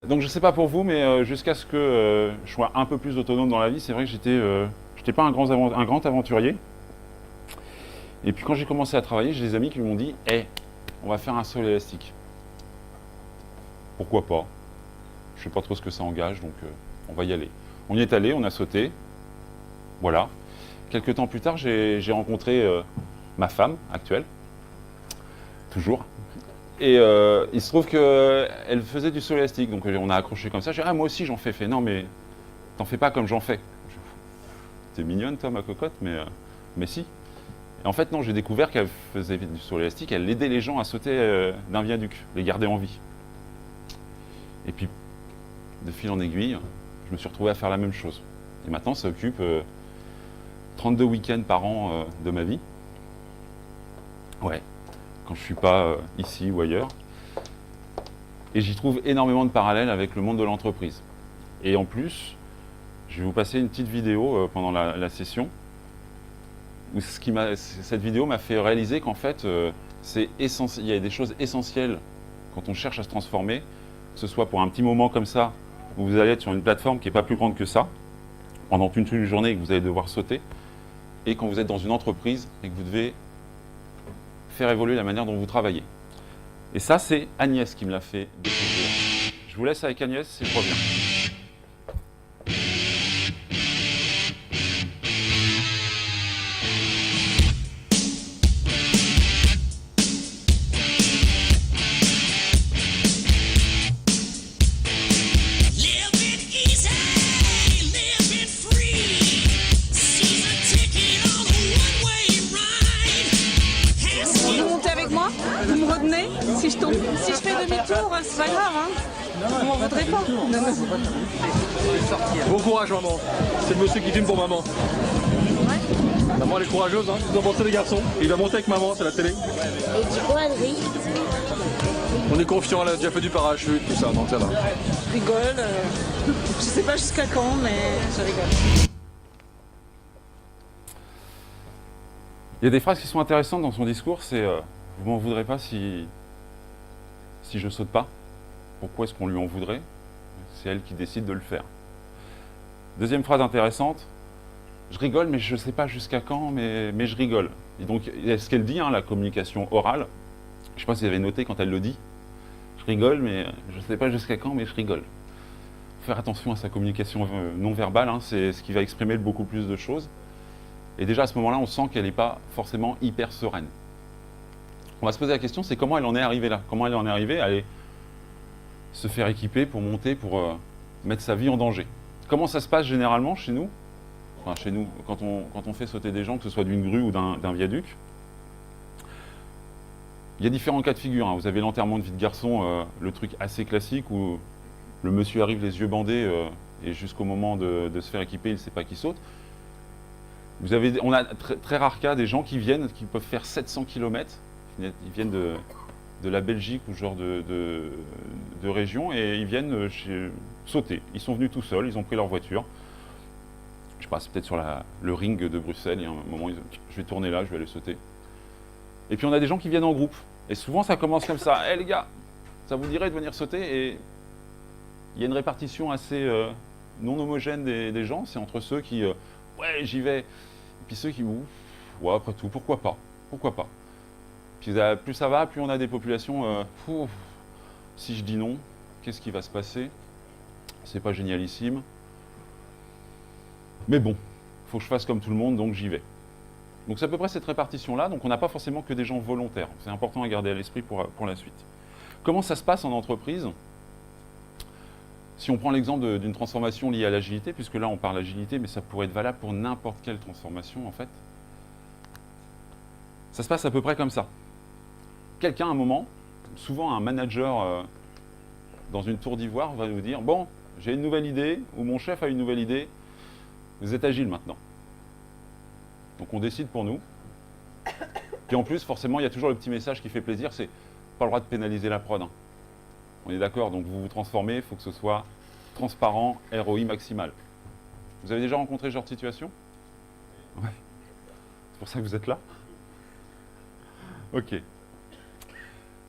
Donc je sais pas pour vous, mais jusqu'à ce que je sois un peu plus autonome dans la vie, c'est vrai que j'étais pas un grand aventurier. Et puis quand j'ai commencé à travailler, j'ai des amis qui m'ont dit hey, on va faire un saut élastique. Pourquoi pas? Je sais pas trop ce que ça engage, donc on va y aller. On y est allé, on a sauté. Voilà. Quelques temps plus tard, j'ai rencontré ma femme actuelle, toujours. Et il se trouve qu'elle faisait du saut élastique, donc on a accroché comme ça. J'ai dit, ah, moi aussi j'en fais. Fait, non, mais t'en fais pas comme j'en fais. T'es mignonne, toi, ma cocotte, mais si. Et en fait, non, j'ai découvert qu'elle faisait du saut élastique, elle aidait les gens à sauter d'un viaduc, les garder en vie. Et puis, de fil en aiguille, je me suis retrouvé à faire la même chose. Et maintenant, ça occupe 32 week-ends par an de ma vie. Ouais, quand je suis pas ici ou ailleurs. Et j'y trouve énormément de parallèles avec le monde de l'entreprise. Et en plus, je vais vous passer une petite vidéo pendant la session. Où cette vidéo m'a fait réaliser qu'en fait, il y a des choses essentielles quand on cherche à se transformer, que ce soit pour un petit moment comme ça, où vous allez être sur une plateforme qui n'est pas plus grande que ça, pendant toute une journée et que vous allez devoir sauter, et quand vous êtes dans une entreprise et que vous devez faire évoluer la manière dont vous travaillez. Et ça, c'est Agnès qui me l'a fait découvrir. Je vous laisse avec Agnès et je reviens. Vous montez avec moi, vous me retenez. Si je tombe, si je fais demi-tour, c'est pas grave, hein. Vous m'en voudrez pas. Bon courage maman, c'est le monsieur qui filme pour maman. Maman elle est courageuse, hein. Vous en pensez les garçons? Il va monter avec maman, c'est la télé. Et du coup, Adri, On est confiant, elle a déjà fait du parachute, tout ça, donc ça va. Je rigole. Je sais pas jusqu'à quand, mais je rigole. Il y a des phrases qui sont intéressantes dans son discours, c'est vous m'en voudrez pas si je saute pas. Pourquoi est-ce qu'on lui en voudrait? C'est elle qui décide de le faire. Deuxième phrase intéressante, je rigole mais je ne sais pas jusqu'à quand, mais je rigole. Et donc, ce qu'elle dit, hein, la communication orale, je ne sais pas si vous avez noté quand elle le dit, je rigole mais je ne sais pas jusqu'à quand, mais je rigole. Faire attention à sa communication non verbale, hein, c'est ce qui va exprimer beaucoup plus de choses. Et déjà à ce moment-là, on sent qu'elle n'est pas forcément hyper sereine. On va se poser la question, c'est comment elle en est arrivée là? Comment elle en est arrivée à aller se faire équiper pour monter, pour mettre sa vie en danger? Comment ça se passe généralement chez nous? Enfin, chez nous, quand on fait sauter des gens, que ce soit d'une grue ou d'un viaduc. Il y a différents cas de figure, hein. Vous avez l'enterrement de vie de garçon, le truc assez classique où le monsieur arrive les yeux bandés et jusqu'au moment de se faire équiper, il ne sait pas qui saute. On a très rare cas des gens qui viennent, qui peuvent faire 700 km, ils viennent de la Belgique ou ce genre de région et ils viennent sauter. Ils sont venus tout seuls, ils ont pris leur voiture. Je sais pas, c'est peut-être sur le ring de Bruxelles, il y a un moment, je vais tourner là, je vais aller sauter. Et puis on a des gens qui viennent en groupe. Et souvent ça commence comme ça. Hey les gars, ça vous dirait de venir sauter? Et il y a une répartition assez non homogène des gens. C'est entre ceux qui ouais, j'y vais. Et puis ceux qui, ouf, ouais, après tout, pourquoi pas? Pourquoi pas? Puis plus ça va, plus on a des populations, si je dis non, qu'est-ce qui va se passer? C'est pas génialissime. Mais bon, il faut que je fasse comme tout le monde, donc j'y vais. Donc c'est à peu près cette répartition-là, donc on n'a pas forcément que des gens volontaires. C'est important à garder à l'esprit pour la suite. Comment ça se passe en entreprise? Si on prend l'exemple d'une transformation liée à l'agilité, puisque là on parle d'agilité, mais ça pourrait être valable pour n'importe quelle transformation en fait. Ça se passe à peu près comme ça. Quelqu'un à un moment, souvent un manager dans une tour d'ivoire va vous dire « Bon, j'ai une nouvelle idée, ou mon chef a une nouvelle idée, vous êtes agile maintenant. » Donc on décide pour nous. Puis en plus, forcément, il y a toujours le petit message qui fait plaisir, c'est pas le droit de pénaliser la prod. Hein. On est d'accord, donc vous vous transformez, il faut que ce soit transparent, ROI maximal. Vous avez déjà rencontré ce genre de situation? Ouais. C'est pour ça que vous êtes là? Ok.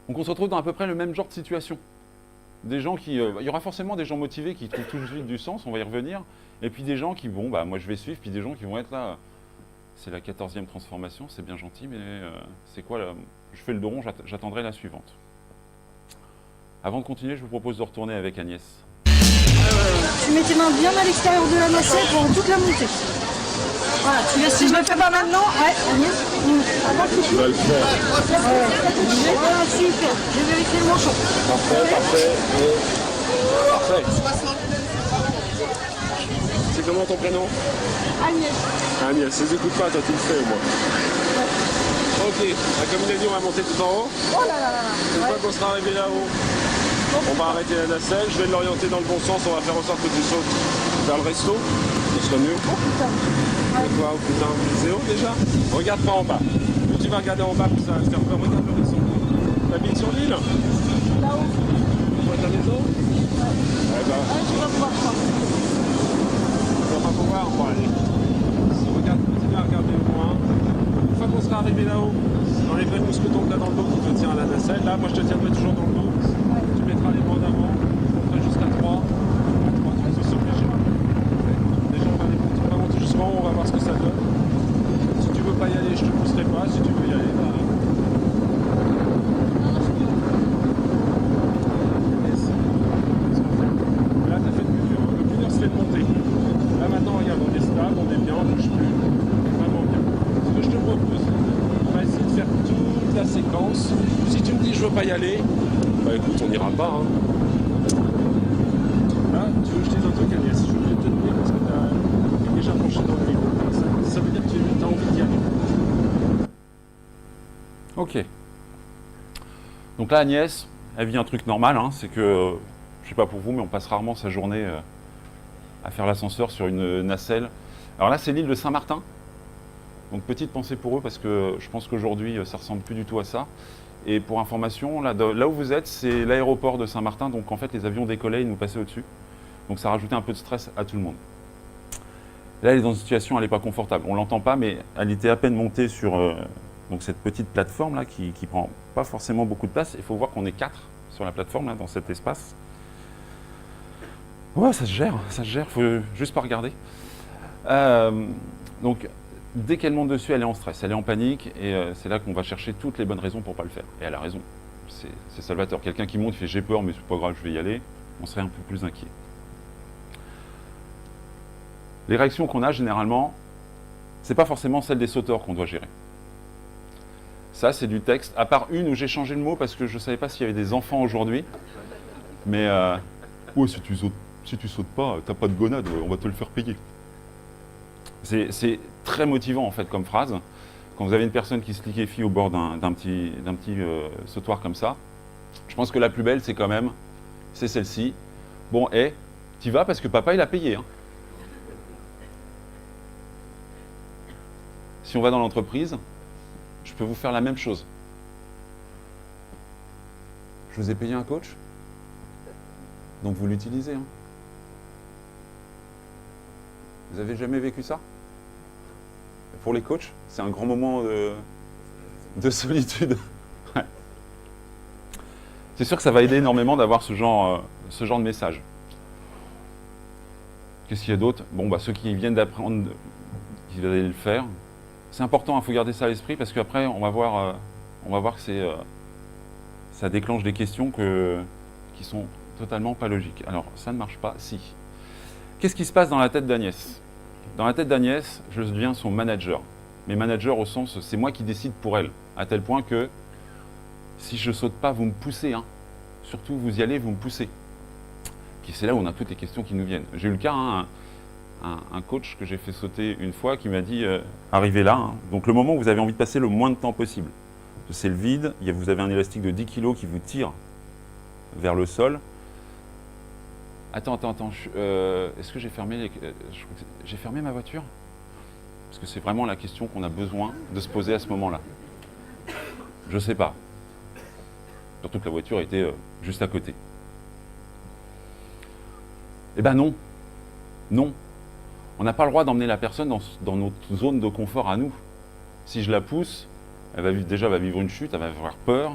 Donc on se retrouve dans à peu près le même genre de situation. Des gens qui... il y aura forcément des gens motivés qui trouvent tout de suite du sens, on va y revenir. Et puis des gens qui, bon, bah moi je vais suivre, puis des gens qui vont être là. C'est la 14e transformation, c'est bien gentil, mais c'est quoi là? Je fais le dos rond, j'attendrai la suivante. Avant de continuer, je vous propose de retourner avec Agnès. Tu mets tes mains bien à l'extérieur de la nacelle pendant toute la montée. Voilà, tu laisses. Si je le fais pas maintenant, ouais, Agnès. Attends, tu vas le faire. Voilà, super. Je vais vérifier le manchon. Parfait. C'est comment ton prénom? Agnès. Agnès, si j'écoute pas, toi tu le fais au moins. Ok, comme il a dit, on va monter tout en haut. Oh là là là là. Une fois qu'on sera arrivé là-haut, on va arrêter la nacelle, je vais l'orienter dans le bon sens, on va faire en sorte que tu sautes vers le resto, ce serait mieux. Oh putain. Et toi, oh putain, c'est haut déjà? Regarde pas en bas. Plus tu vas regarder en bas, plus ça va te faire peur. Regarde l'horizon. T'habites sur l'île? Là-haut. Toi, t'as maison? Ouais, bah, Ouais, tu vas pouvoir prendre. on va pas pouvoir. Bon, allez. Regarde, continue à regarder au loin. Une fois qu'on sera arrivé là-haut, j'enlèverai le mousqueton que t'as dans le dos qui te tient à la nacelle. Là, moi, je te tiendrai toujours dans le dos. Tu mettras les bras d'avant, on fera jusqu'à 3. Tu vas se obliger. Déjà, on va monter jusqu'en haut, on va voir ce que ça donne. Si tu veux pas y aller, je te pousserai pas. Si tu veux y aller, bah... Là, t'as fait le plus dur. Le plus dur, c'est de monter. Là, maintenant, regarde, on est stable, on est bien, on bouge plus. Vraiment bien. Ce que je te propose, on va essayer de faire toute la séquence. Si tu me dis je veux pas y aller, bah écoute, on n'ira pas. Hein. Là, tu veux que je te dise un truc, Agnès? Je suis obligé de te tenir parce que t'es déjà penché dans le niveau. Ça veut dire que tu as envie d'y aller. Ok. Donc là, Agnès, elle vit un truc normal, hein, c'est que, je sais pas pour vous, mais on passe rarement sa journée à faire l'ascenseur sur une nacelle. Alors là, c'est l'île de Saint-Martin. Donc petite pensée pour eux, parce que je pense qu'aujourd'hui, ça ressemble plus du tout à ça. Et pour information, là où vous êtes, c'est l'aéroport de Saint-Martin, donc en fait, les avions décollaient, ils nous passaient au-dessus. Donc ça rajoutait un peu de stress à tout le monde. Là, elle est dans une situation, elle n'est pas confortable. On ne l'entend pas, mais elle était à peine montée sur donc cette petite plateforme là qui prend pas forcément beaucoup de place. Il faut voir qu'on est 4 sur la plateforme là, dans cet espace. Ouais, ça se gère, faut juste pas regarder. Donc dès qu'elle monte dessus, elle est en stress, elle est en panique, et c'est là qu'on va chercher toutes les bonnes raisons pour pas le faire. Et elle a raison, c'est salvateur. Quelqu'un qui monte, il fait j'ai peur, mais c'est pas grave, je vais y aller, on serait un peu plus inquiet. Les réactions qu'on a généralement, c'est pas forcément celles des sauteurs qu'on doit gérer. Ça, c'est du texte, à part une où j'ai changé le mot parce que je ne savais pas s'il y avait des enfants aujourd'hui. Mais, ouais, si tu sautes pas, t'as pas de gonade, on va te le faire payer. C'est très motivant en fait comme phrase. Quand vous avez une personne qui se liquéfie au bord d'un petit sautoir comme ça, je pense que la plus belle, c'est quand même, c'est celle-ci. Bon, t'y vas parce que papa, il a payé. Hein. Si on va dans l'entreprise, je peux vous faire la même chose. Je vous ai payé un coach, donc vous l'utilisez. Hein. Vous avez jamais vécu ça? Pour les coachs, c'est un grand moment de solitude. Ouais. C'est sûr que ça va aider énormément d'avoir ce genre de message. Qu'est-ce qu'il y a d'autre? Bon, bah, ceux qui viennent d'apprendre, qui vont aller le faire. C'est important, il faut garder ça à l'esprit parce qu'après, on va voir que ça déclenche des questions qui sont totalement pas logiques. Alors, ça ne marche pas, si. Qu'est-ce qui se passe dans la tête d'Agnès? Dans la tête d'Agnès, je deviens son manager. Mais manager au sens, c'est moi qui décide pour elle. À tel point que si je saute pas, vous me poussez. Hein. Surtout, vous y allez, vous me poussez. C'est là où on a toutes les questions qui nous viennent. J'ai eu le cas, hein, un coach que j'ai fait sauter une fois qui m'a dit arrivez là, hein. Donc le moment où vous avez envie de passer le moins de temps possible. C'est le vide, vous avez un élastique de 10 kg qui vous tire vers le sol. Attends, est-ce que j'ai fermé j'ai fermé ma voiture? Parce que c'est vraiment la question qu'on a besoin de se poser à ce moment-là. Je sais pas. Surtout que la voiture était juste à côté. Eh ben non. Non. On n'a pas le droit d'emmener la personne dans notre zone de confort à nous. Si je la pousse, elle va vivre une chute, elle va avoir peur,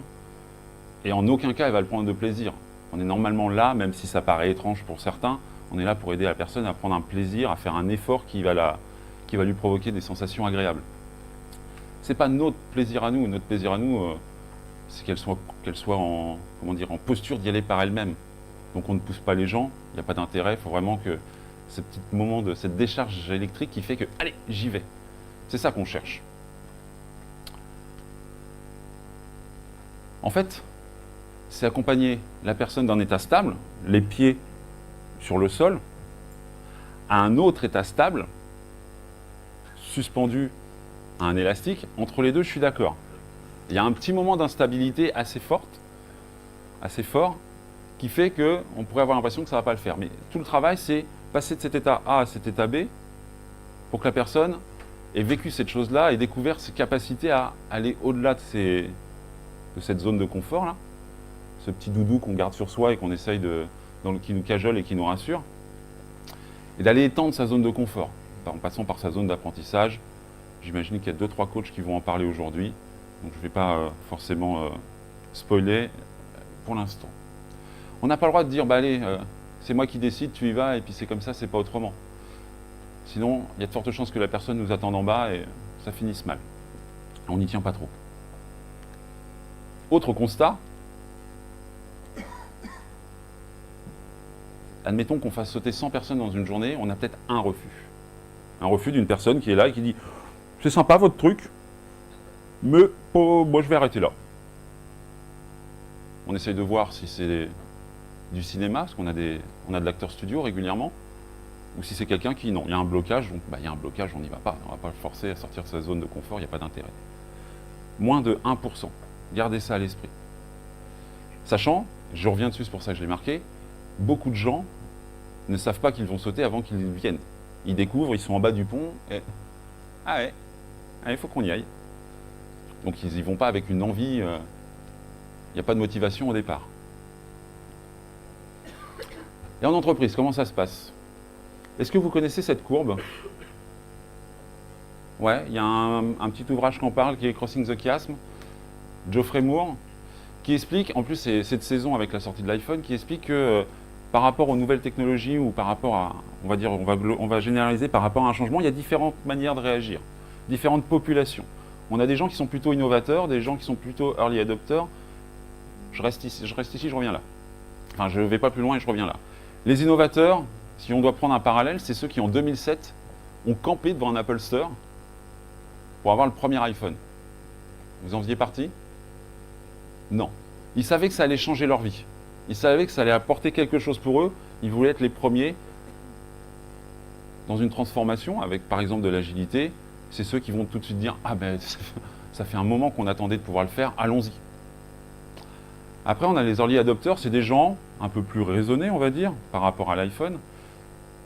et en aucun cas elle va le prendre de plaisir. On est normalement là, même si ça paraît étrange pour certains, on est là pour aider la personne à prendre un plaisir, à faire un effort qui va lui provoquer des sensations agréables. Ce n'est pas notre plaisir à nous. Notre plaisir à nous, c'est qu'elle soit en posture d'y aller par elle-même. Donc on ne pousse pas les gens, il n'y a pas d'intérêt, il faut vraiment que ce petit moment de cette décharge électrique qui fait que, allez, j'y vais. C'est ça qu'on cherche. En fait, c'est accompagner la personne d'un état stable, les pieds sur le sol, à un autre état stable, suspendu à un élastique. Entre les deux, je suis d'accord. Il y a un petit moment d'instabilité assez fort, qui fait qu'on pourrait avoir l'impression que ça ne va pas le faire. Mais tout le travail, c'est passer de cet état A à cet état B, pour que la personne ait vécu cette chose-là et découvert ses capacités à aller au-delà de cette zone de confort-là, ce petit doudou qu'on garde sur soi et qu'on essaye qui nous cajole et qui nous rassure, et d'aller étendre sa zone de confort, en passant par sa zone d'apprentissage. J'imagine qu'il y a 2-3 coachs qui vont en parler aujourd'hui, donc je ne vais pas forcément spoiler pour l'instant. On n'a pas le droit de dire, bah allez, c'est moi qui décide, tu y vas, et puis c'est comme ça, c'est pas autrement. Sinon, il y a de fortes chances que la personne nous attende en bas et ça finisse mal. On n'y tient pas trop. Autre constat, admettons qu'on fasse sauter 100 personnes dans une journée, on a peut-être un refus. Un refus d'une personne qui est là et qui dit « C'est sympa votre truc, mais moi je vais arrêter là ». On essaye de voir si c'est du cinéma, parce qu'on a de l'acteur studio régulièrement, ou si c'est quelqu'un qui, non, il y a un blocage, donc il y a un blocage, on n'y va pas. On ne va pas le forcer à sortir de sa zone de confort, il n'y a pas d'intérêt. Moins de 1%. Gardez ça à l'esprit. Sachant, je reviens dessus, c'est pour ça que je l'ai marqué, beaucoup de gens ne savent pas qu'ils vont sauter avant qu'ils viennent. Ils découvrent, ils sont en bas du pont, et ah ouais, il faut qu'on y aille. Donc ils n'y vont pas avec une envie, il n'y a pas de motivation au départ. Et en entreprise, comment ça se passe? Est-ce que vous connaissez cette courbe? Ouais, il y a un petit ouvrage qui en parle, qui est Crossing the Chasm, Geoffrey Moore, qui explique, en plus c'est cette saison avec la sortie de l'iPhone, qui explique que par rapport aux nouvelles technologies ou par rapport à, on va généraliser par rapport à un changement, il y a différentes manières de réagir, différentes populations. On a des gens qui sont plutôt innovateurs, des gens qui sont plutôt early adopters. Je reste ici, je reviens là. Enfin, je ne vais pas plus loin et je reviens là. Les innovateurs, si on doit prendre un parallèle, c'est ceux qui en 2007 ont campé devant un Apple Store pour avoir le premier iPhone. Vous en faisiez partie? Non. Ils savaient que ça allait changer leur vie. Ils savaient que ça allait apporter quelque chose pour eux. Ils voulaient être les premiers dans une transformation avec, par exemple, de l'agilité. C'est ceux qui vont tout de suite dire « Ah ben, ça fait un moment qu'on attendait de pouvoir le faire, allons-y ». Après, on a les early adopters, c'est des gens un peu plus raisonnés, on va dire, par rapport à l'iPhone,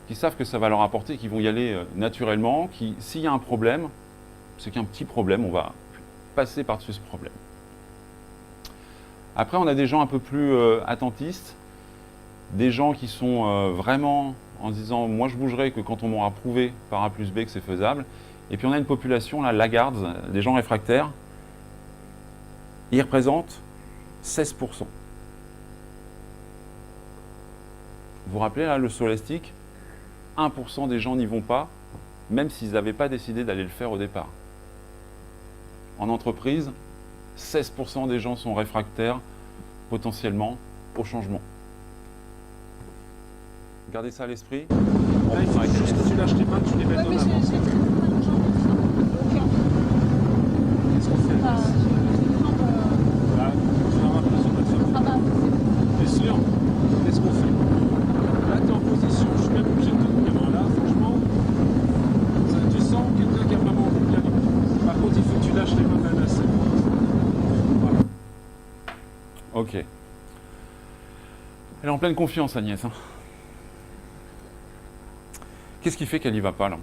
qui savent que ça va leur apporter, qui vont y aller naturellement, qui, s'il y a un problème, c'est qu'un petit problème, on va passer par-dessus ce problème. Après, on a des gens un peu plus attentistes, des gens qui sont vraiment en se disant « moi je bougerai que quand on m'aura prouvé par A plus B que c'est faisable ». Et puis on a une population, là, lagards, des gens réfractaires, ils représentent 16%. Vous vous rappelez là, le saut élastique? 1% des gens n'y vont pas, même s'ils n'avaient pas décidé d'aller le faire au départ. En entreprise, 16% des gens sont réfractaires potentiellement au changement. Gardez ça à l'esprit. Là, il faut juste que tu lâches tes mains, tu les mets en avant. Qu'est-ce qu'on fait? Là, tu vas rappeler sur notre femme. T'es sûr? Qu'est-ce qu'on fait? Là, tu es en position, je suis même obligé de te tenir main là, franchement. Tu sens quelqu'un qui a vraiment envie d'y aller. Par contre, il faut que tu lâches les mains de la nacelle. Voilà. Ok. Elle est en pleine confiance, Agnès. Hein. Qu'est-ce qui fait qu'elle n'y va pas, là?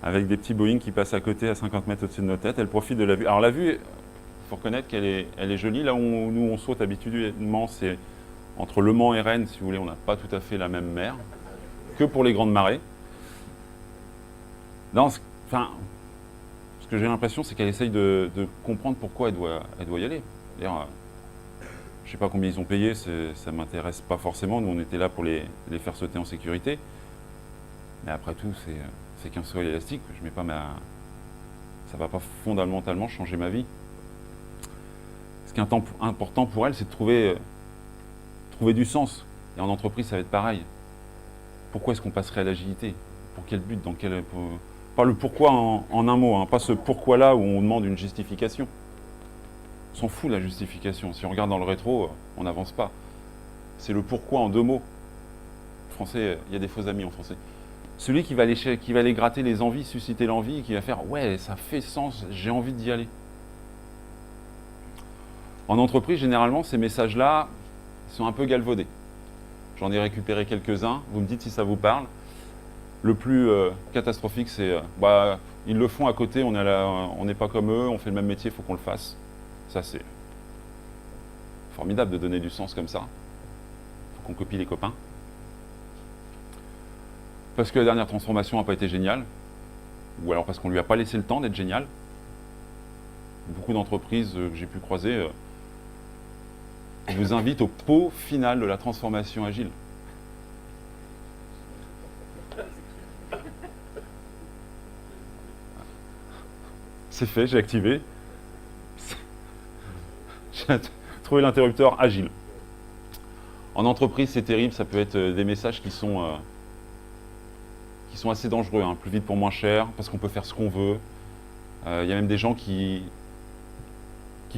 Avec des petits Boeing qui passent à côté à 50 mètres au-dessus de nos têtes, elle profite de la vue. Alors la vue, il faut reconnaître qu'elle est jolie. Là où nous on saute habituellement, c'est entre Le Mans et Rennes, si vous voulez, on n'a pas tout à fait la même mer que pour les grandes marées. Ce Ce que j'ai l'impression, c'est qu'elle essaye de comprendre pourquoi elle doit y aller. D'ailleurs, je ne sais pas combien ils ont payé, ça ne m'intéresse pas forcément. Nous, on était là pour les faire sauter en sécurité. Mais après tout, c'est qu'un sol élastique. Je mets pas ça ne va pas fondamentalement changer ma vie. Ce qui est important pour elle, c'est de trouver du sens. Et en entreprise, ça va être pareil. Pourquoi est-ce qu'on passerait à l'agilité? Pour quel but? Pas le pourquoi en un mot, hein, pas ce pourquoi-là où on demande une justification. On s'en fout la justification. Si on regarde dans le rétro, on n'avance pas. C'est le pourquoi en deux mots. Français, il y a des faux amis en français. Celui qui va aller gratter les envies, susciter l'envie, qui va faire « ouais, ça fait sens, j'ai envie d'y aller ». En entreprise, généralement, ces messages-là sont un peu galvaudés. J'en ai récupéré quelques-uns, vous me dites si ça vous parle. Le plus catastrophique, c'est ils le font à côté, on n'est pas comme eux, on fait le même métier, il faut qu'on le fasse. Ça, c'est formidable de donner du sens comme ça. Il faut qu'on copie les copains. Parce que la dernière transformation n'a pas été géniale, ou alors parce qu'on ne lui a pas laissé le temps d'être génial. Beaucoup d'entreprises que j'ai pu croiser vous invitent au pot final de la transformation agile. C'est fait, j'ai activé. J'ai trouvé l'interrupteur agile. En entreprise, c'est terrible, ça peut être des messages qui sont assez dangereux, hein. Plus vite pour moins cher, parce qu'on peut faire ce qu'on veut. Il y a même des gens qui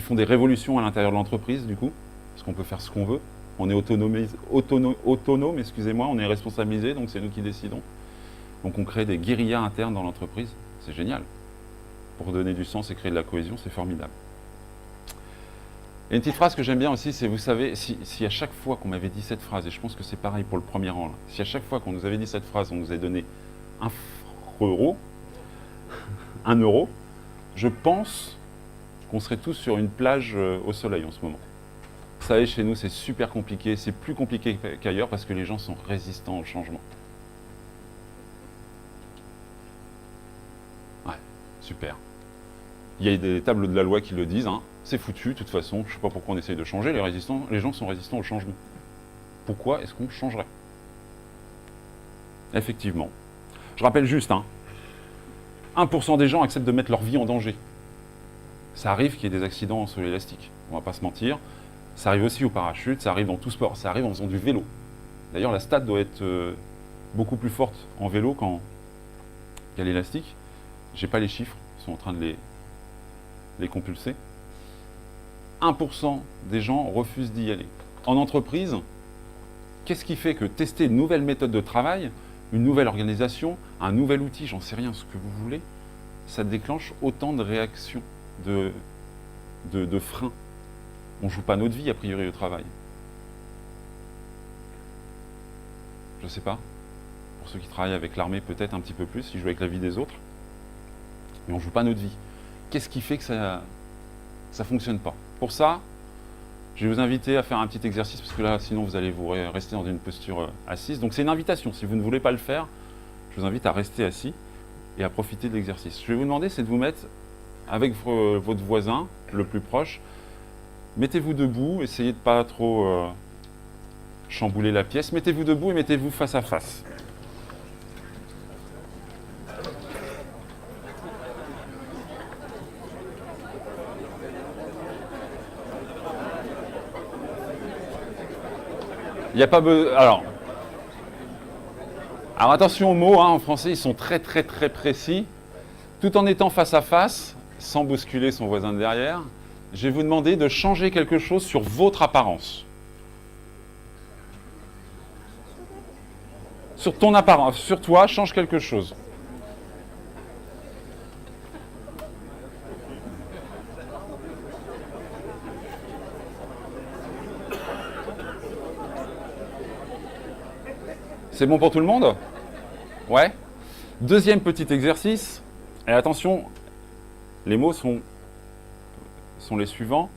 font des révolutions à l'intérieur de l'entreprise, du coup, parce qu'on peut faire ce qu'on veut. On est autonome, excusez-moi, on est responsabilisé, donc c'est nous qui décidons. Donc on crée des guérillas internes dans l'entreprise, c'est génial. Pour donner du sens et créer de la cohésion, c'est formidable. Et une petite phrase que j'aime bien aussi, c'est, vous savez, si à chaque fois qu'on m'avait dit cette phrase, et je pense que c'est pareil pour le premier rang, là, si à chaque fois qu'on nous avait dit cette phrase, on nous avait donné 1 euro, je pense qu'on serait tous sur une plage au soleil en ce moment. Vous savez, chez nous, c'est super compliqué, c'est plus compliqué qu'ailleurs parce que les gens sont résistants au changement. Ouais, super. Il y a des tableaux de la loi qui le disent, hein. C'est foutu, de toute façon, je ne sais pas pourquoi on essaye de changer, les gens sont résistants au changement. Pourquoi est-ce qu'on changerait? Effectivement. Je rappelle juste, 1% des gens acceptent de mettre leur vie en danger. Ça arrive qu'il y ait des accidents en sol élastique, on ne va pas se mentir. Ça arrive aussi au parachute, ça arrive dans tout sport, ça arrive en faisant du vélo. D'ailleurs, la stat doit être beaucoup plus forte en vélo qu'à l'élastique. Je n'ai pas les chiffres, ils sont en train de les compulser. 1% des gens refusent d'y aller. En entreprise, qu'est-ce qui fait que tester une nouvelle méthode de travail, une nouvelle organisation, un nouvel outil, j'en sais rien, ce que vous voulez, ça déclenche autant de réactions, de freins? On ne joue pas notre vie, a priori, au travail. Je ne sais pas. Pour ceux qui travaillent avec l'armée, peut-être un petit peu plus, ils jouent avec la vie des autres. Mais on ne joue pas notre vie. Qu'est-ce qui fait que ça ne fonctionne pas? Pour ça, je vais vous inviter à faire un petit exercice, parce que là, sinon, vous allez vous rester dans une posture assise. Donc, c'est une invitation. Si vous ne voulez pas le faire, je vous invite à rester assis et à profiter de l'exercice. Je vais vous demander, c'est de vous mettre avec votre voisin, le plus proche. Mettez-vous debout, essayez de ne pas trop chambouler la pièce. Mettez-vous debout et mettez-vous face à face. Il n'y a pas besoin. Alors attention aux mots, en français, ils sont très très très précis. Tout en étant face à face, sans bousculer son voisin de derrière, je vais vous demander de changer quelque chose sur votre apparence. Sur ton apparence, sur toi, change quelque chose. C'est bon pour tout le monde? Ouais. Deuxième petit exercice. Et attention, les mots sont les suivants.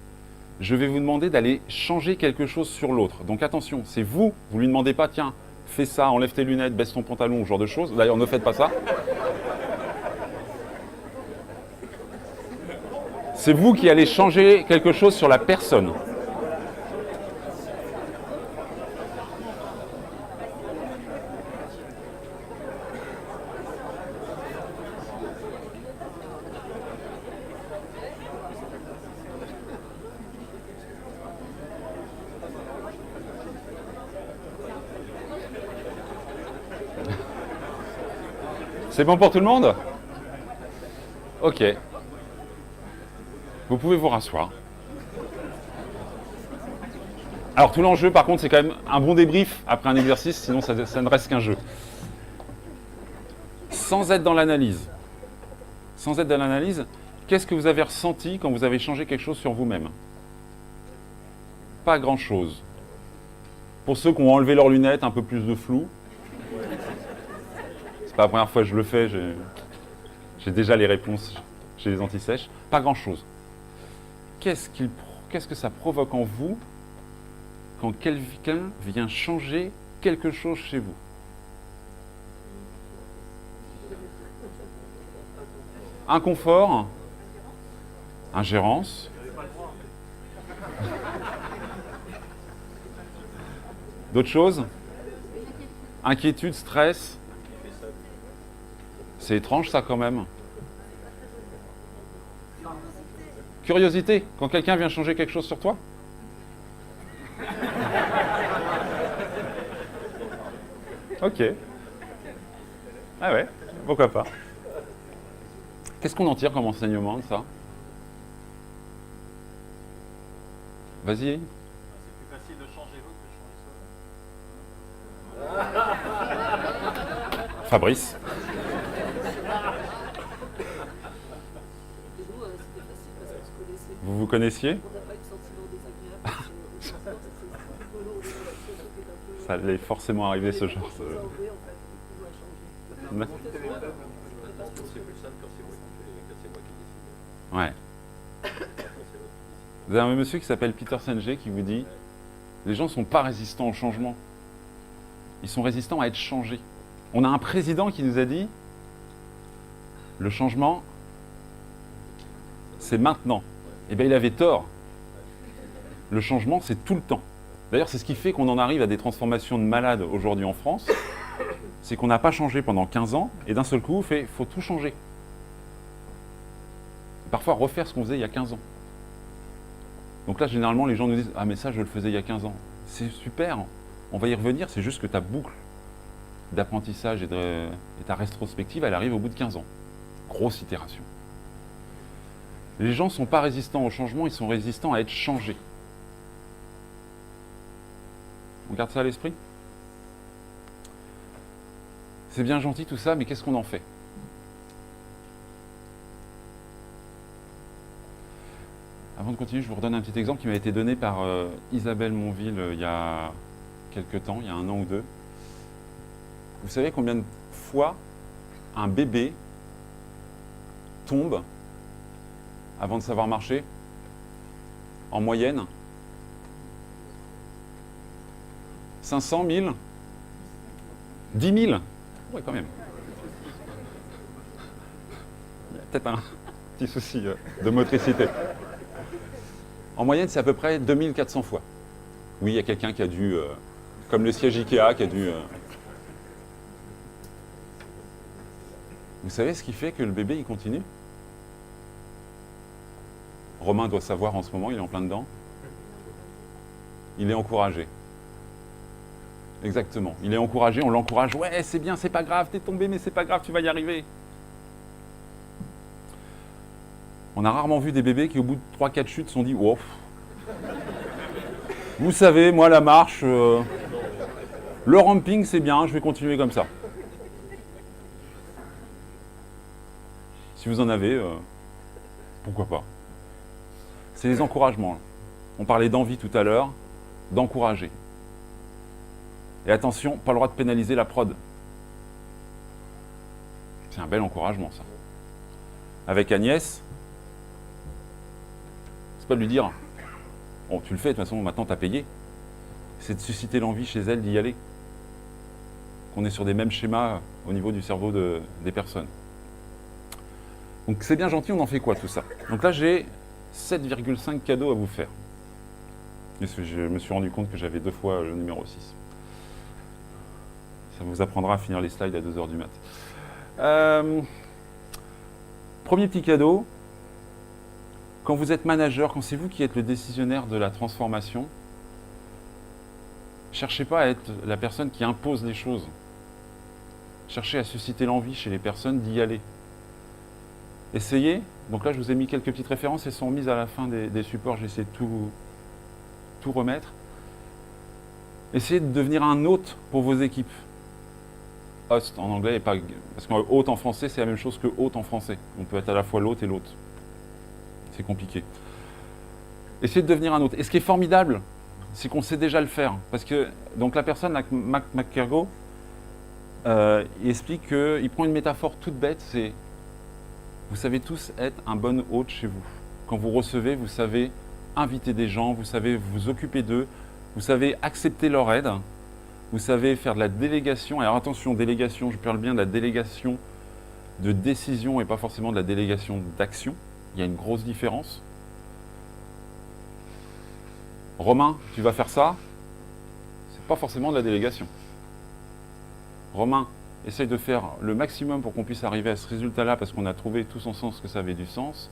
Je vais vous demander d'aller changer quelque chose sur l'autre. Donc attention, c'est vous lui demandez pas, tiens, fais ça, enlève tes lunettes, baisse ton pantalon, ce genre de choses. D'ailleurs, ne faites pas ça. C'est vous qui allez changer quelque chose sur la personne. C'est bon pour tout le monde? Ok. Vous pouvez vous rasseoir. Alors tout l'enjeu par contre c'est quand même un bon débrief après un exercice, sinon ça ne reste qu'un jeu. Sans être dans l'analyse. Sans être dans l'analyse, qu'est-ce que vous avez ressenti quand vous avez changé quelque chose sur vous-même? Pas grand-chose. Pour ceux qui ont enlevé leurs lunettes, un peu plus de flou. C'est pas la première fois que je le fais, j'ai déjà les réponses chez les anti-sèches. Pas grand-chose. Qu'est-ce que ça provoque en vous quand quelqu'un vient changer quelque chose chez vous? Inconfort, ingérence, d'autres choses? Inquiétude, stress. C'est étrange ça quand même. Curiosité, quand quelqu'un vient changer quelque chose sur toi? Ok. Ah ouais, pourquoi pas. Qu'est-ce qu'on en tire comme enseignement de ça? Vas-y. C'est plus facile de changer l'autre que de changer soi. Fabrice. Vous vous connaissiez? Ça allait forcément arriver ce genre. Ouais. Vous avez un monsieur qui s'appelle Peter Senge qui vous dit les gens ne sont pas résistants au changement. Ils sont résistants à être changés. On a un président qui nous a dit le changement, c'est maintenant. Eh bien, il avait tort. Le changement, c'est tout le temps. D'ailleurs, c'est ce qui fait qu'on en arrive à des transformations de malades aujourd'hui en France. C'est qu'on n'a pas changé pendant 15 ans et d'un seul coup, il faut tout changer. Parfois, refaire ce qu'on faisait il y a 15 ans. Donc là, généralement, les gens nous disent « Ah, mais ça, je le faisais il y a 15 ans. » C'est super, on va y revenir, c'est juste que ta boucle d'apprentissage et ta rétrospective, elle arrive au bout de 15 ans. Grosse itération. Les gens ne sont pas résistants au changement, ils sont résistants à être changés. On garde ça à l'esprit? C'est bien gentil tout ça, mais qu'est-ce qu'on en fait? Avant de continuer, je vous redonne un petit exemple qui m'a été donné par Isabelle Monville il y a quelques temps, il y a 1 an ou 2. Vous savez combien de fois un bébé tombe avant de savoir marcher? En moyenne 500 000 10 000? Oui, quand même. Il y a peut-être un petit souci de motricité. En moyenne, c'est à peu près 2400 fois. Oui, il y a quelqu'un qui a dû, comme le siège Ikea, qui a dû... Vous savez ce qui fait que le bébé, il continue? Romain doit savoir en ce moment, il est en plein dedans. Il est encouragé. Exactement. Il est encouragé, on l'encourage. Ouais, c'est bien, c'est pas grave, t'es tombé, mais c'est pas grave, tu vas y arriver. On a rarement vu des bébés qui, au bout de 3-4 chutes, se sont dit « Oh, vous savez, moi, la marche, le ramping, c'est bien, je vais continuer comme ça. » Si vous en avez, pourquoi pas. C'est les encouragements. On parlait d'envie tout à l'heure, d'encourager. Et attention, pas le droit de pénaliser la prod. C'est un bel encouragement, ça. Avec Agnès, c'est pas de lui dire « Bon, tu le fais, de toute façon, maintenant, t'as payé. » C'est de susciter l'envie chez elle d'y aller. Qu'on est sur des mêmes schémas au niveau du cerveau des personnes. Donc c'est bien gentil, on en fait quoi tout ça? Donc là, j'ai 7,5 cadeaux à vous faire. Et je me suis rendu compte que j'avais 2 fois le numéro 6. Ça vous apprendra à finir les slides à 2h du mat. Premier petit cadeau. Quand vous êtes manager, quand c'est vous qui êtes le décisionnaire de la transformation, cherchez pas à être la personne qui impose les choses. Cherchez à susciter l'envie chez les personnes d'y aller. Essayez. Donc là, je vous ai mis quelques petites références. Elles sont mises à la fin des supports. J'ai essayé de tout remettre. Essayez de devenir un hôte pour vos équipes. Host en anglais, et pas, parce qu'un hôte en français, c'est la même chose que hôte en français. On peut être à la fois l'hôte et l'hôte. C'est compliqué. Essayez de devenir un hôte. Et ce qui est formidable, c'est qu'on sait déjà le faire. Parce que donc la personne, Mac McKergo, il explique qu'il prend une métaphore toute bête, c'est vous savez tous être un bon hôte chez vous. Quand vous recevez, vous savez inviter des gens, vous savez vous occuper d'eux, vous savez accepter leur aide, vous savez faire de la délégation. Alors attention, délégation, je parle bien de la délégation de décision et pas forcément de la délégation d'action. Il y a une grosse différence. Romain, tu vas faire ça, c'est pas forcément de la délégation. Romain, essaye de faire le maximum pour qu'on puisse arriver à ce résultat-là parce qu'on a trouvé tous en sens que ça avait du sens.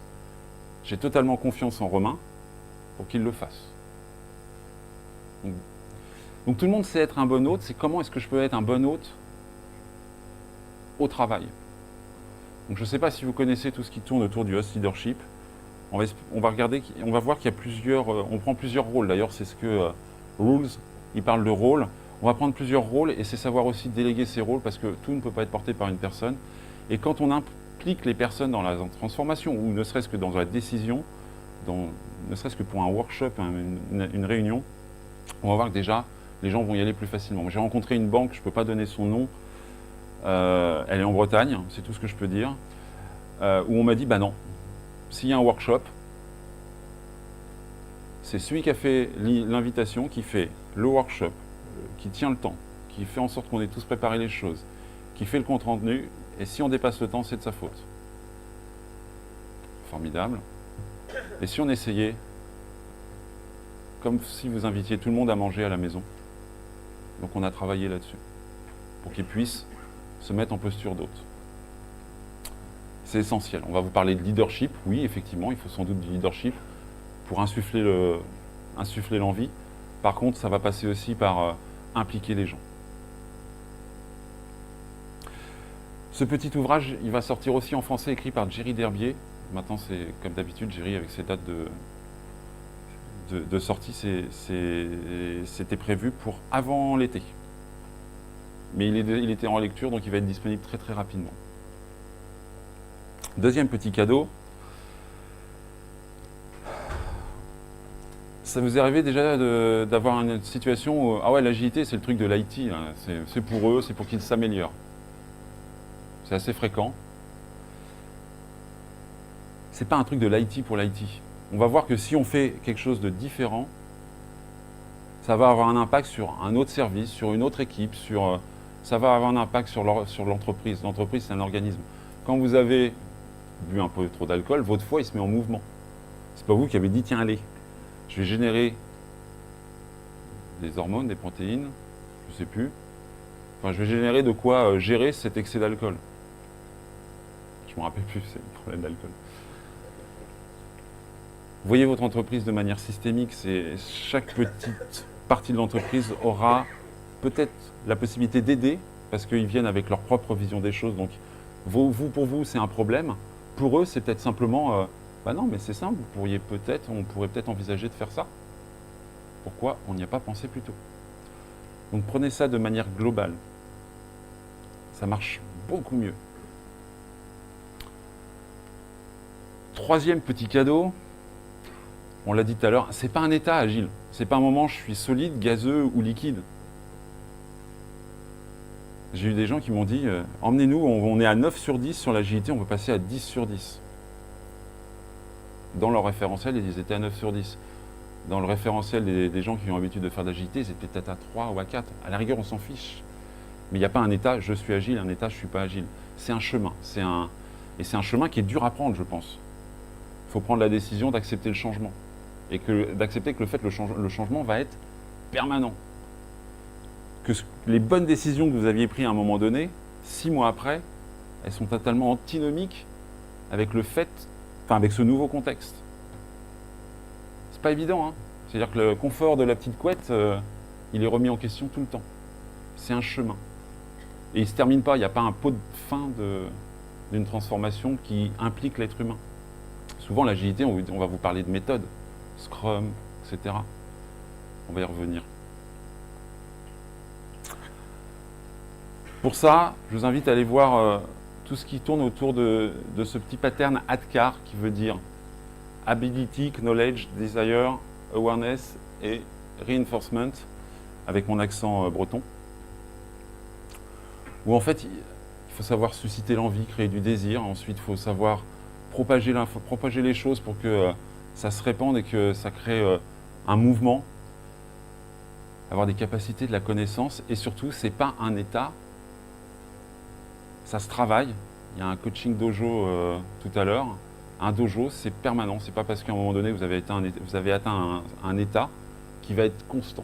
J'ai totalement confiance en Romain pour qu'il le fasse. Donc tout le monde sait être un bon hôte, c'est comment est-ce que je peux être un bon hôte au travail. Donc je ne sais pas si vous connaissez tout ce qui tourne autour du host leadership. On va regarder, on va voir qu'il y a plusieurs, on prend plusieurs rôles. D'ailleurs, c'est ce que Rules, il parle de rôle. On va prendre plusieurs rôles et c'est savoir aussi déléguer ces rôles parce que tout ne peut pas être porté par une personne. Et quand on implique les personnes dans la transformation ou ne serait-ce que dans la décision, ne serait-ce que pour un workshop, une réunion, on va voir que déjà, les gens vont y aller plus facilement. J'ai rencontré une banque, je ne peux pas donner son nom, elle est en Bretagne, c'est tout ce que je peux dire, où on m'a dit, bah non, s'il y a un workshop, c'est celui qui a fait l'invitation, qui fait le workshop, qui tient le temps, qui fait en sorte qu'on ait tous préparé les choses, qui fait le compte-rendu, et si on dépasse le temps, c'est de sa faute. Formidable. Et si on essayait, comme si vous invitiez tout le monde à manger à la maison, donc on a travaillé là-dessus, pour qu'ils puissent se mettre en posture d'hôte. C'est essentiel. On va vous parler de leadership. Oui, effectivement, il faut sans doute du leadership pour insuffler l'envie. Par contre, ça va passer aussi par impliquer les gens. Ce petit ouvrage, il va sortir aussi en français, écrit par Jerry Derbier. Maintenant, c'est comme d'habitude, Jerry, avec ses dates de sortie, c'était prévu pour avant l'été. Mais il était en lecture, donc il va être disponible très très rapidement. Deuxième petit cadeau. Ça vous est arrivé déjà d'avoir une situation où, ah ouais, l'agilité, c'est le truc de l'IT, c'est pour eux, c'est pour qu'ils s'améliorent. C'est assez fréquent. C'est pas un truc de l'IT pour l'IT. On va voir que si on fait quelque chose de différent, ça va avoir un impact sur un autre service, sur une autre équipe, ça va avoir un impact sur l'entreprise. L'entreprise, c'est un organisme. Quand vous avez bu un peu trop d'alcool, votre foie, il se met en mouvement. C'est pas vous qui avez dit, tiens, allez, je vais générer des hormones, des protéines, je sais plus. Enfin, je vais générer de quoi gérer cet excès d'alcool. Je me rappelle plus, c'est le problème d'alcool. Voyez votre entreprise de manière systémique. Chaque petite partie de l'entreprise aura peut-être la possibilité d'aider parce qu'ils viennent avec leur propre vision des choses. Donc, pour vous, c'est un problème. Pour eux, c'est peut-être simplement, bah non, mais c'est simple, on pourrait peut-être envisager de faire ça. Pourquoi on n'y a pas pensé plus tôt? Donc, prenez ça de manière globale. Ça marche beaucoup mieux. Troisième petit cadeau. On l'a dit tout à l'heure, c'est pas un état agile. C'est pas un moment je suis solide, gazeux ou liquide. J'ai eu des gens qui m'ont dit emmenez-nous, on est à 9 sur 10 sur l'agilité, on peut passer à 10 sur 10. Dans leur référentiel, ils étaient à 9 sur 10. Dans le référentiel des gens qui ont l'habitude de faire de l'agilité, ils étaient peut-être à 3 ou à 4. À la rigueur, on s'en fiche. Mais il n'y a pas un état je suis agile, un état je ne suis pas agile. C'est un chemin. Et c'est un chemin qui est dur à prendre, je pense. faut prendre la décision d'accepter le changement. Et d'accepter que le changement va être permanent. Que les bonnes décisions que vous aviez prises à un moment donné, 6 mois après, elles sont totalement antinomiques avec avec ce nouveau contexte. C'est pas évident, hein. C'est-à-dire que le confort de la petite couette, il est remis en question tout le temps. C'est un chemin. Et il ne se termine pas, il n'y a pas un pot de fin d'une transformation qui implique l'être humain. Souvent, l'agilité, on va vous parler de méthodes, Scrum, etc. On va y revenir. Pour ça, je vous invite à aller voir tout ce qui tourne autour de ce petit pattern ADKAR qui veut dire Ability, Knowledge, Desire, Awareness et Reinforcement, avec mon accent breton. Où en fait, il faut savoir susciter l'envie, créer du désir. Ensuite, il faut savoir propager les choses pour que ça se répande et que ça crée un mouvement. Avoir des capacités, de la connaissance. Et surtout, ce n'est pas un état. Ça se travaille. Il y a un coaching dojo tout à l'heure. Un dojo, c'est permanent. Ce n'est pas parce qu'à un moment donné, vous avez atteint un état qui va être constant.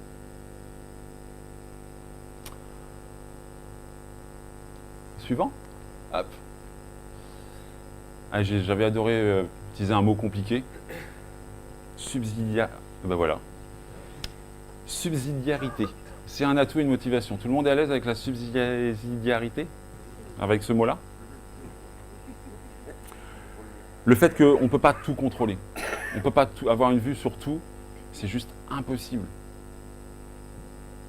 Suivant. Hop. Ah, j'avais adoré utiliser un mot compliqué. Ben voilà. Subsidiarité. C'est un atout et une motivation. Tout le monde est à l'aise avec la subsidiarité? Avec ce mot-là? Le fait qu'on ne peut pas tout contrôler. On ne peut pas avoir une vue sur tout. C'est juste impossible.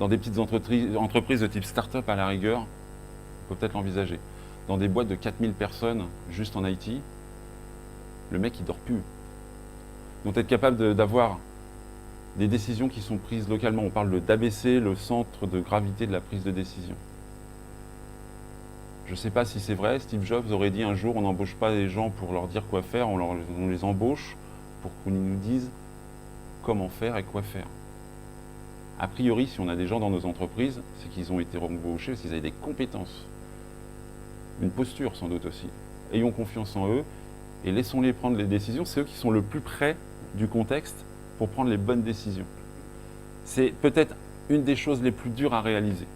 Dans des petites entreprises de type start-up à la rigueur, on peut peut-être l'envisager. Dans des boîtes de 4000 personnes, juste en IT, le mec, il dort plus. Donc, être capable d'avoir des décisions qui sont prises localement. On parle d'ABC, le centre de gravité de la prise de décision. Je ne sais pas si c'est vrai, Steve Jobs aurait dit un jour, on n'embauche pas les gens pour leur dire quoi faire, on les embauche pour qu'on nous dise comment faire et quoi faire. A priori, si on a des gens dans nos entreprises, c'est qu'ils ont été embauchés parce qu'ils avaient des compétences. Une posture sans doute aussi. Ayons confiance en eux et laissons-les prendre les décisions. C'est eux qui sont le plus près du contexte pour prendre les bonnes décisions. C'est peut-être une des choses les plus dures à réaliser.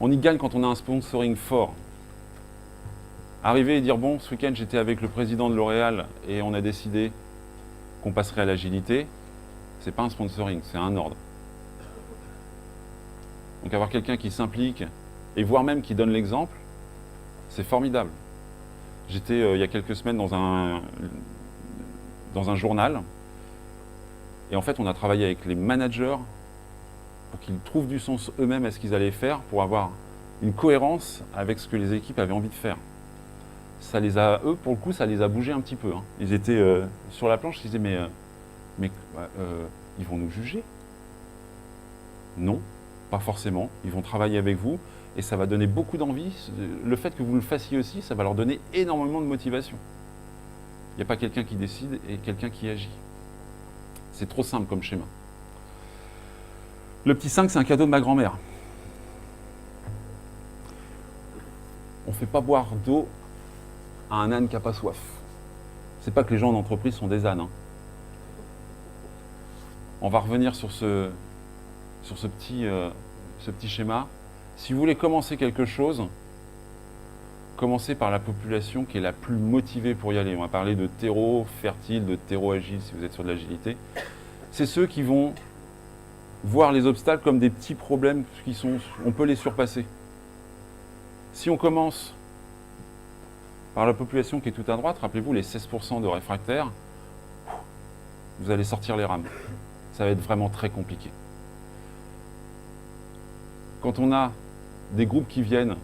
On y gagne quand on a un sponsoring fort. Arriver et dire, bon, ce week-end, j'étais avec le président de L'Oréal et on a décidé qu'on passerait à l'agilité, c'est pas un sponsoring, c'est un ordre. Donc avoir quelqu'un qui s'implique et voire même qui donne l'exemple, c'est formidable. J'étais il y a quelques semaines dans un journal et en fait on a travaillé avec les managers pour qu'ils trouvent du sens eux-mêmes à ce qu'ils allaient faire pour avoir une cohérence avec ce que les équipes avaient envie de faire. Eux, pour le coup, ça les a bougés un petit peu. Hein. Ils étaient sur la planche, ils disaient mais ils vont nous juger? Non, pas forcément. Ils vont travailler avec vous et ça va donner beaucoup d'envie. Le fait que vous le fassiez aussi, ça va leur donner énormément de motivation. Il n'y a pas quelqu'un qui décide et quelqu'un qui agit. C'est trop simple comme schéma. Le petit 5, c'est un cadeau de ma grand-mère. On ne fait pas boire d'eau à un âne qui n'a pas soif. C'est pas que les gens en entreprise sont des ânes. Hein. On va revenir sur ce petit schéma. Si vous voulez commencer quelque chose, commencez par la population qui est la plus motivée pour y aller. On va parler de terreau fertile, de terreau agile si vous êtes sur de l'agilité. C'est ceux qui vont voir les obstacles comme des petits problèmes on peut les surpasser. Si on commence par la population qui est tout à droite, rappelez-vous les 16% de réfractaires, vous allez sortir les rames. Ça va être vraiment très compliqué. Quand on a des groupes qui viennent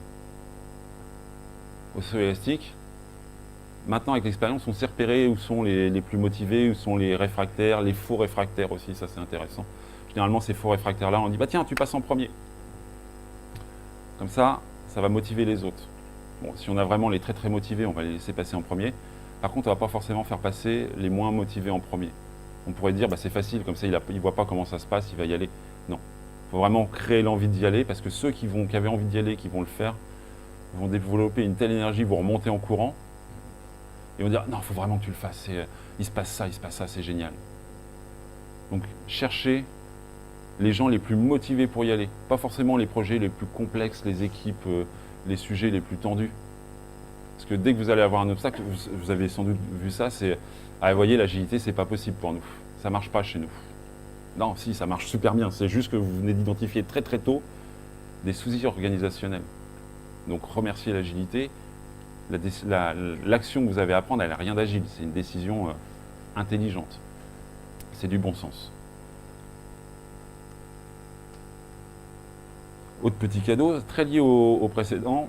au saut élastique, maintenant avec l'expérience, on sait repérer où sont les plus motivés, où sont les réfractaires, les faux réfractaires aussi, ça c'est intéressant. Généralement, ces faux réfractaires-là, on dit bah tiens, tu passes en premier. Comme ça, ça va motiver les autres. Bon, si on a vraiment les très très motivés, on va les laisser passer en premier. Par contre, on ne va pas forcément faire passer les moins motivés en premier. On pourrait dire bah c'est facile, comme ça il ne voit pas comment ça se passe, il va y aller. Non. Il faut vraiment créer l'envie d'y aller parce que ceux qui avaient envie d'y aller, qui vont le faire, vont développer une telle énergie, vont remonter en courant. Ils vont dire non, il faut vraiment que tu le fasses, il se passe ça, c'est génial. Donc cherchez les gens les plus motivés pour y aller. Pas forcément les projets les plus complexes, les équipes, les sujets les plus tendus. Parce que dès que vous allez avoir un obstacle, vous avez sans doute vu ça, c'est ah, vous voyez, l'agilité, c'est pas possible pour nous. Ça marche pas chez nous. Non, si, ça marche super bien. C'est juste que vous venez d'identifier très très tôt des soucis organisationnels. Donc remerciez l'agilité. L'action que vous avez à prendre, elle n'a rien d'agile. C'est une décision intelligente. C'est du bon sens. Autre petit cadeau, très lié au précédent.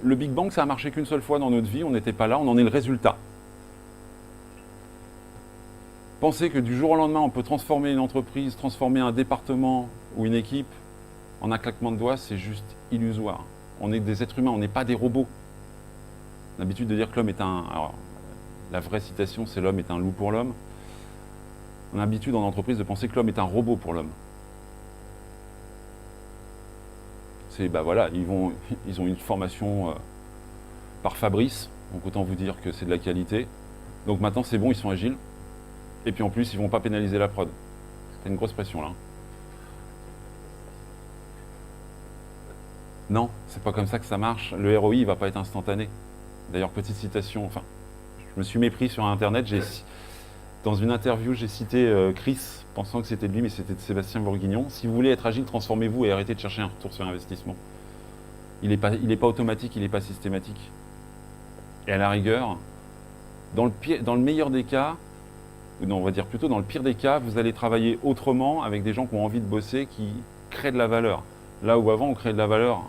Le Big Bang, ça a marché qu'une seule fois dans notre vie. On n'était pas là, on en est le résultat. Pensez que du jour au lendemain, on peut transformer une entreprise, transformer un département ou une équipe en un claquement de doigts, c'est juste illusoire. On est des êtres humains, on n'est pas des robots. On a l'habitude de dire que l'homme est un... Alors, la vraie citation, c'est l'homme est un loup pour l'homme. On a l'habitude en entreprise de penser que l'homme est un robot pour l'homme. C'est, bah voilà, ils ont une formation par Fabrice, donc autant vous dire que c'est de la qualité. Donc maintenant, c'est bon, ils sont agiles. Et puis en plus, ils ne vont pas pénaliser la prod. C'est une grosse pression là. Non, c'est pas comme ça que ça marche. Le ROI, il ne va pas être instantané. D'ailleurs, petite citation, enfin, je me suis mépris sur Internet. Dans une interview, j'ai cité Chris, pensant que c'était de lui, mais c'était de Sébastien Bourguignon. Si vous voulez être agile, transformez-vous et arrêtez de chercher un retour sur investissement. Il n'est pas automatique, il n'est pas systématique. Et à la rigueur, dans le meilleur des cas, non, on va dire plutôt dans le pire des cas, vous allez travailler autrement avec des gens qui ont envie de bosser, qui créent de la valeur. Là où avant, on créait de la valeur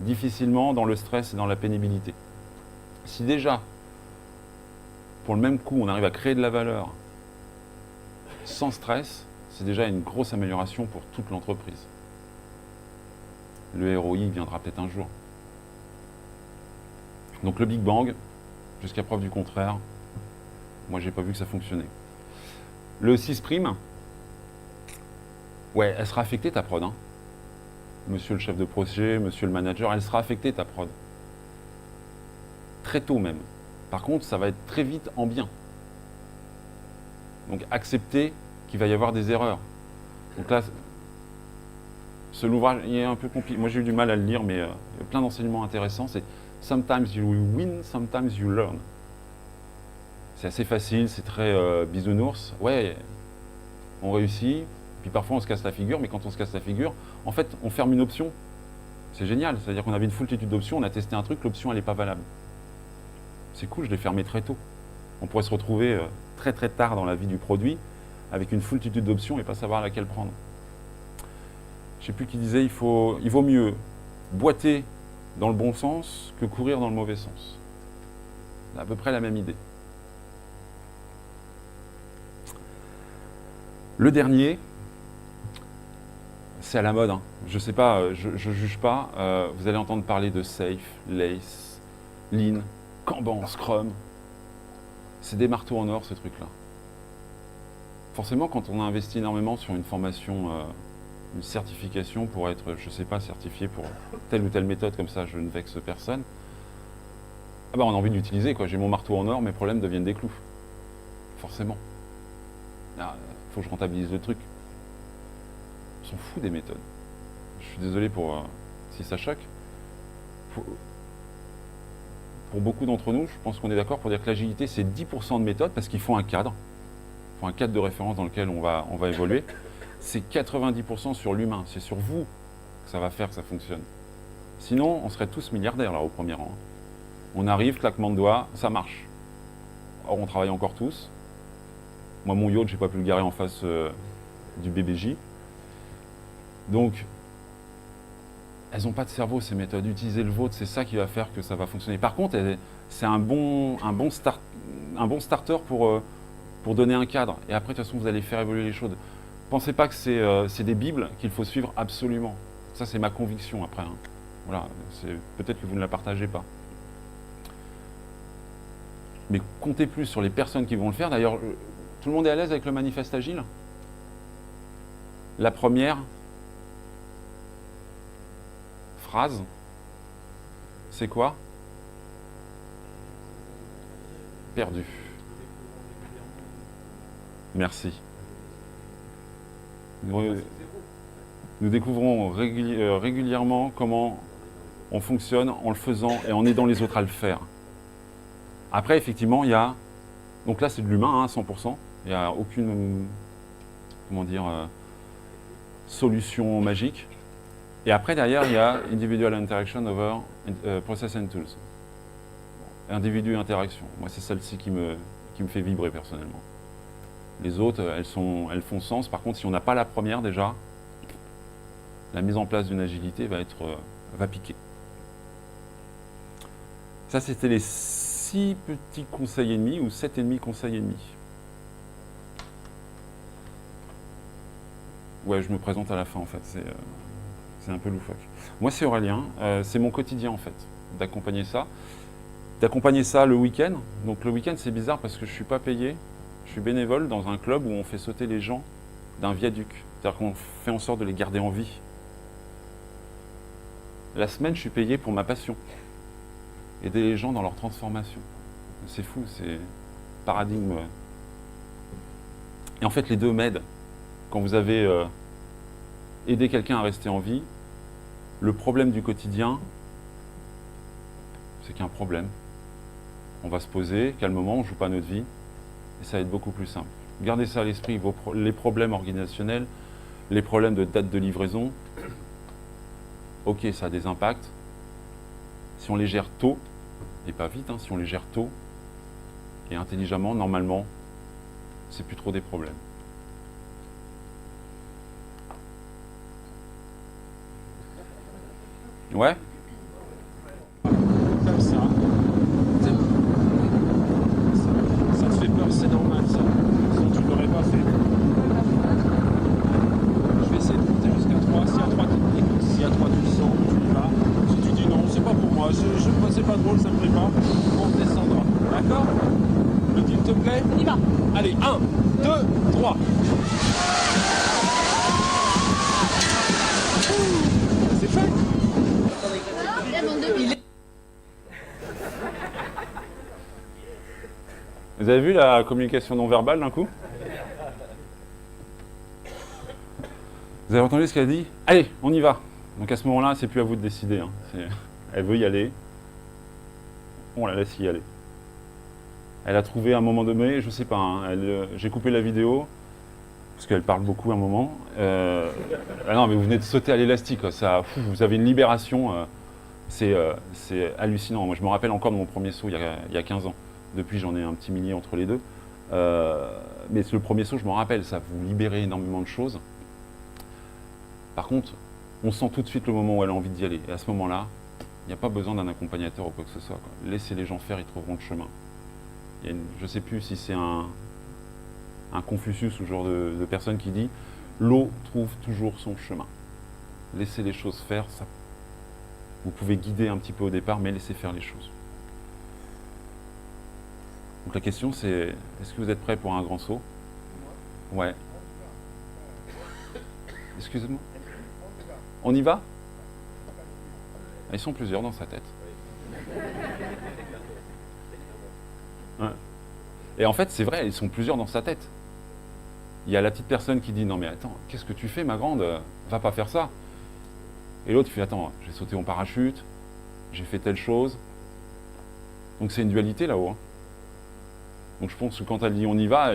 difficilement dans le stress et dans la pénibilité. Si déjà, pour le même coup, on arrive à créer de la valeur sans stress, c'est déjà une grosse amélioration pour toute l'entreprise. Le ROI viendra peut-être un jour. Donc le Big Bang, jusqu'à preuve du contraire, moi j'ai pas vu que ça fonctionnait. Le 6', ouais, elle sera affectée ta prod. Hein. Monsieur le chef de projet, monsieur le manager, elle sera affectée ta prod. Très tôt même. Par contre, ça va être très vite en bien. Donc acceptez qu'il va y avoir des erreurs. Donc là, l'ouvrage est un peu compliqué. Moi j'ai eu du mal à le lire, mais il y a plein d'enseignements intéressants. C'est « Sometimes you win, sometimes you learn ». C'est assez facile, c'est très bisounours. Ouais, on réussit, puis parfois on se casse la figure, mais quand on se casse la figure, en fait, on ferme une option. C'est génial, c'est-à-dire qu'on avait une foultitude d'options, on a testé un truc, l'option, elle n'est pas valable. C'est cool, je l'ai fermé très tôt. On pourrait se retrouver très très tard dans la vie du produit, avec une foultitude d'options et pas savoir laquelle prendre. Je ne sais plus qui disait, il vaut mieux boiter dans le bon sens que courir dans le mauvais sens. C'est à peu près la même idée. Le dernier, c'est à la mode. Hein. Je ne sais pas, je ne juge pas. Vous allez entendre parler de Safe, Lace, Lean, Kanban, Scrum. C'est des marteaux en or, ce truc-là. Forcément, quand on a investi énormément sur une formation, une certification pour être, je ne sais pas, certifié pour telle ou telle méthode, comme ça, je ne vexe personne, ah ben, on a envie de l'utiliser. J'ai mon marteau en or, mes problèmes deviennent des clous. Forcément. Il faut que je rentabilise le truc. On s'en fout des méthodes. Je suis désolé si ça choque. Pour beaucoup d'entre nous, je pense qu'on est d'accord pour dire que l'agilité, c'est 10% de méthode parce qu'il faut un cadre. Il faut un cadre de référence dans lequel on va évoluer. C'est 90% sur l'humain. C'est sur vous que ça va faire que ça fonctionne. Sinon, on serait tous milliardaires là au premier rang. On arrive, claquement de doigts, ça marche. Or, on travaille encore tous. Moi, mon yacht, je n'ai pas pu le garer en face du BBJ. Donc, elles n'ont pas de cerveau, ces méthodes. Utilisez le vôtre, c'est ça qui va faire que ça va fonctionner. Par contre, c'est un bon starter pour donner un cadre. Et après, de toute façon, vous allez faire évoluer les choses. Pensez pas que c'est des bibles qu'il faut suivre absolument. Ça, c'est ma conviction après. Hein. Voilà, peut-être que vous ne la partagez pas. Mais comptez plus sur les personnes qui vont le faire. D'ailleurs, tout le monde est à l'aise avec le manifeste agile? La première phrase, c'est quoi? perdu. Merci. Nous découvrons régulièrement comment on fonctionne en le faisant et en aidant les autres à le faire. Après, effectivement, il y a... Donc là, c'est de l'humain, hein, 100%. Il n'y a aucune, comment dire, solution magique. Et après, derrière, il y a Individual Interaction over Process and Tools. Individu et interaction. Moi, c'est celle-ci qui me fait vibrer personnellement. Les autres, elles font sens. Par contre, si on n'a pas la première déjà, la mise en place d'une agilité va piquer. Ça, c'était les 6 petits conseils et demi ou 7,5 conseils et demi. Ouais, je me présente à la fin en fait, c'est un peu loufoque. Moi, c'est Aurélien, c'est mon quotidien en fait, d'accompagner ça. D'accompagner ça le week-end. Donc le week-end, c'est bizarre parce que je ne suis pas payé. Je suis bénévole dans un club où on fait sauter les gens d'un viaduc. C'est-à-dire qu'on fait en sorte de les garder en vie. La semaine, je suis payé pour ma passion. Aider les gens dans leur transformation. C'est fou, c'est paradigme. Et en fait, les deux m'aident. Quand vous avez aidé quelqu'un à rester en vie, le problème du quotidien, c'est qu'il y a un problème. On va se poser calmement, on ne joue pas notre vie, et ça va être beaucoup plus simple. Gardez ça à l'esprit, les problèmes organisationnels, les problèmes de date de livraison, ok, ça a des impacts. Si on les gère tôt, et pas vite, hein, si on les gère tôt et intelligemment, normalement, c'est plus trop des problèmes. Ouais. Comme ça. Ça te fait peur, c'est normal ça. Sinon tu ne l'aurais pas fait. Je vais essayer de compter jusqu'à 3. S'il y a 3 qui te écoute, s'il y a 3 tu le sens, tu y vas. Si tu dis non, c'est pas pour moi, c'est pas drôle, ça me plaît pas, on descendra. D'accord? Le film te plaît? On y va. Allez, 1, 2, 3. C'est fait? Vous avez vu la communication non verbale d'un coup? Vous avez entendu ce qu'elle a dit? Allez, on y va. Donc à ce moment-là, c'est plus à vous de décider. Hein. Elle veut y aller. On la laisse y aller. Elle a trouvé un moment donné, je sais pas, hein, j'ai coupé la vidéo, parce qu'elle parle beaucoup à un moment. Ah non, mais vous venez de sauter à l'élastique, vous avez une libération, c'est hallucinant. Moi, je me rappelle encore de mon premier saut il y a 15 ans. Depuis, j'en ai un petit millier entre les deux. Mais le premier saut, je m'en rappelle, ça vous libérez énormément de choses. Par contre, on sent tout de suite le moment où elle a envie d'y aller. Et à ce moment-là, il n'y a pas besoin d'un accompagnateur ou quoi que ce soit. Quoi. Laissez les gens faire, ils trouveront le chemin. Je ne sais plus si c'est un Confucius ou ce genre de personne qui dit « L'eau trouve toujours son chemin ». Laissez les choses faire. Ça, vous pouvez guider un petit peu au départ, mais laissez faire les choses. Donc la question c'est, est-ce que vous êtes prêts pour un grand saut? Ouais. Excusez-moi. On y va? Ils sont plusieurs dans sa tête. Ouais. Et en fait, c'est vrai, ils sont plusieurs dans sa tête. Il y a la petite personne qui dit « Non mais attends, qu'est-ce que tu fais ma grande? Va pas faire ça !» Et l'autre fait « Attends, j'ai sauté en parachute, j'ai fait telle chose. » Donc c'est une dualité là-haut. Hein. Donc je pense que quand elle dit « On y va »,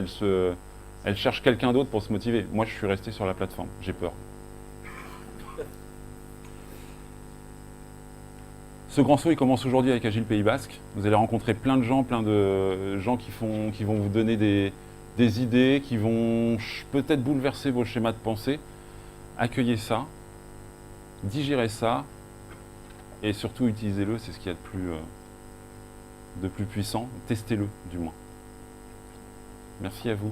elle cherche quelqu'un d'autre pour se motiver. Moi, je suis resté sur la plateforme, j'ai peur. Ce grand saut, il commence aujourd'hui avec Agile Pays Basque. Vous allez rencontrer plein de gens qui vont vous donner des idées, qui vont peut-être bouleverser vos schémas de pensée. Accueillez ça, digérez ça, et surtout utilisez-le, c'est ce qu'il y a de plus puissant. Testez-le, du moins. Merci à vous.